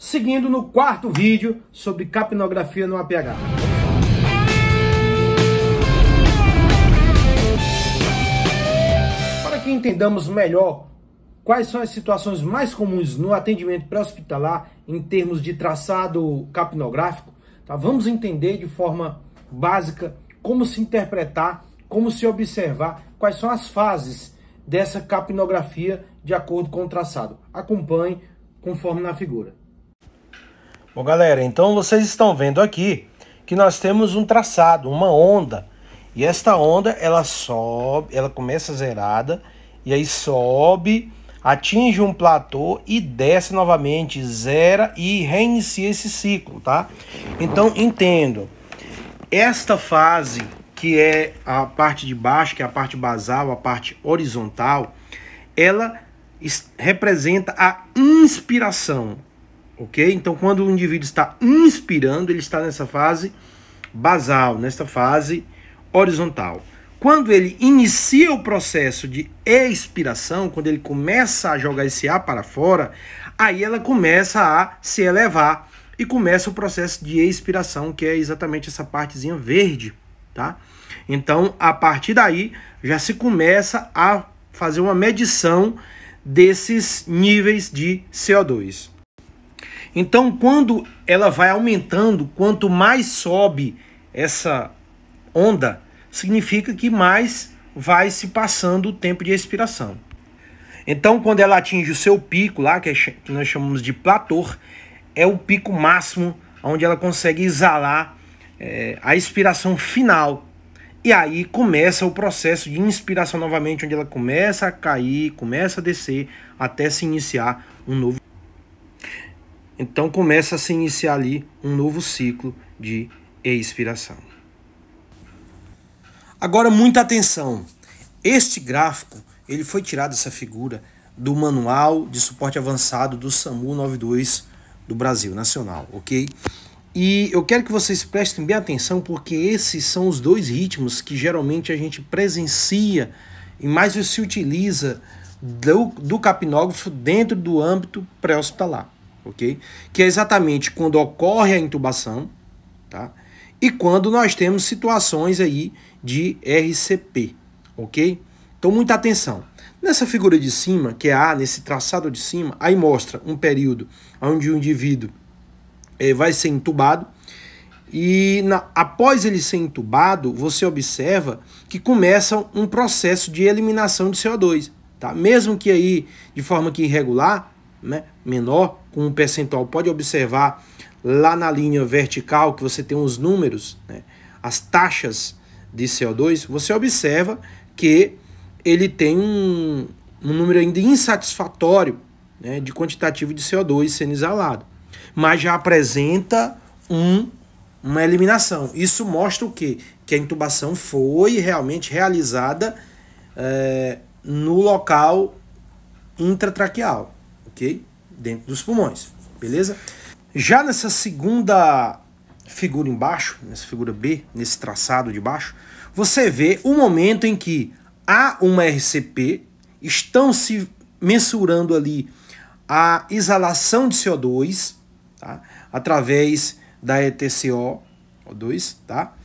Seguindo no quarto vídeo sobre capnografia no APH. Para que entendamos melhor quais são as situações mais comuns no atendimento pré-hospitalar em termos de traçado capnográfico, tá? Vamos entender de forma básica como se interpretar, como se observar quais são as fases dessa capnografia de acordo com o traçado. Acompanhe conforme na figura. Bom, galera, então vocês estão vendo aqui que nós temos um traçado, uma onda. E esta onda, ela sobe, ela começa zerada, e aí sobe, atinge um platô e desce novamente, zera e reinicia esse ciclo, tá? Então, entendo, esta fase, que é a parte de baixo, que é a parte basal, a parte horizontal, ela representa a inspiração. Ok? Então, quando o indivíduo está inspirando, ele está nessa fase basal, nessa fase horizontal. Quando ele inicia o processo de expiração, quando ele começa a jogar esse ar para fora, aí ela começa a se elevar e começa o processo de expiração, que é exatamente essa partezinha verde, tá? Então, a partir daí, já se começa a fazer uma medição desses níveis de CO2. Então, quando ela vai aumentando, quanto mais sobe essa onda, significa que mais vai se passando o tempo de expiração. Então, quando ela atinge o seu pico lá, que nós chamamos de platô, é o pico máximo, onde ela consegue exalar a expiração final. E aí começa o processo de inspiração novamente, onde ela começa a cair, começa a descer, até se iniciar um novo. Então começa a se iniciar ali um novo ciclo de expiração. Agora muita atenção, este gráfico ele foi tirado dessa figura do Manual de Suporte Avançado do SAMU 92 do Brasil Nacional, ok? E eu quero que vocês prestem bem atenção porque esses são os dois ritmos que geralmente a gente presencia e mais se utiliza do capnógrafo dentro do âmbito pré-hospitalar. Okay? Que é exatamente quando ocorre a intubação, tá? E quando nós temos situações aí de RCP, ok? Então muita atenção. Nessa figura de cima, que é A, nesse traçado de cima, aí mostra um período onde o indivíduo vai ser intubado e após ele ser intubado, você observa que começa um processo de eliminação de CO2, tá? Mesmo que aí de forma que irregular, né, menor, com um percentual, pode observar lá na linha vertical que você tem os números, né, as taxas de CO2, você observa que ele tem um número ainda insatisfatório, né, de quantitativo de CO2 sendo exalado, mas já apresenta uma eliminação. Isso mostra o quê? Que a intubação foi realmente realizada no local intratraqueal. Okay? Dentro dos pulmões, beleza? Já nessa segunda figura embaixo, nessa figura B, nesse traçado de baixo, você vê o momento em que há uma RCP, estão se mensurando ali a exalação de CO2, tá? Através da ETCO2, tá?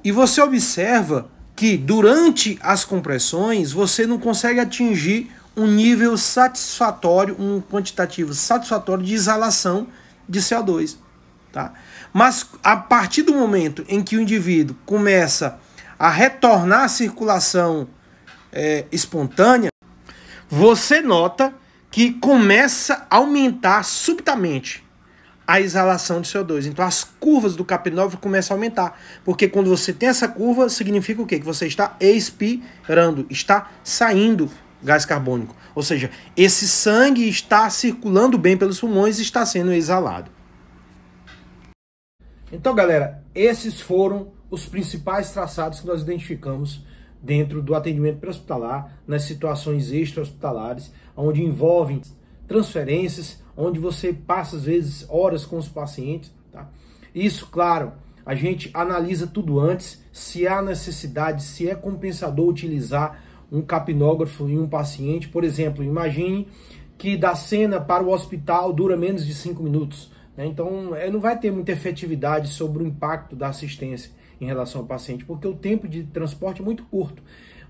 E você observa que durante as compressões você não consegue atingir um nível satisfatório, um quantitativo satisfatório de exalação de CO2, tá? Mas a partir do momento em que o indivíduo começa a retornar à circulação espontânea, você nota que começa a aumentar subitamente a exalação de CO2. Então as curvas do capnógrafo começam a aumentar, porque quando você tem essa curva, significa o quê? Que você está expirando, está saindo gás carbônico, ou seja, esse sangue está circulando bem pelos pulmões e está sendo exalado. Então, galera, esses foram os principais traçados que nós identificamos dentro do atendimento pré-hospitalar, nas situações extra-hospitalares, onde envolvem transferências, onde você passa, às vezes, horas com os pacientes, tá? Isso, claro, a gente analisa tudo antes, se há necessidade, se é compensador utilizar um capnógrafo em um paciente. Por exemplo, imagine que da cena para o hospital dura menos de 5 minutos. Né? Então, não vai ter muita efetividade sobre o impacto da assistência em relação ao paciente, porque o tempo de transporte é muito curto.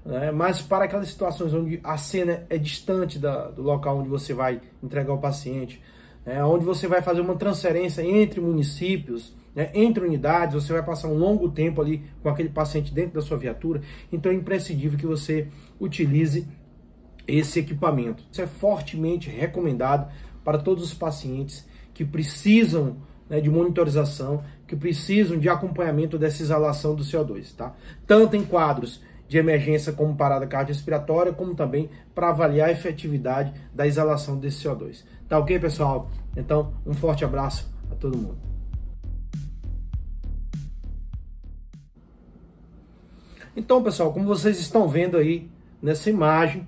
Né? Mas para aquelas situações onde a cena é distante do local onde você vai entregar o paciente, onde você vai fazer uma transferência entre municípios, entre unidades, você vai passar um longo tempo ali com aquele paciente dentro da sua viatura, então é imprescindível que você utilize esse equipamento. Isso é fortemente recomendado para todos os pacientes que precisam de monitorização, que precisam de acompanhamento dessa exalação do CO2, tá? Tanto em quadros de emergência como parada cardiorrespiratória, como também para avaliar a efetividade da exalação desse CO2. Tá ok, pessoal? Então, um forte abraço a todo mundo. Então, pessoal, como vocês estão vendo aí nessa imagem,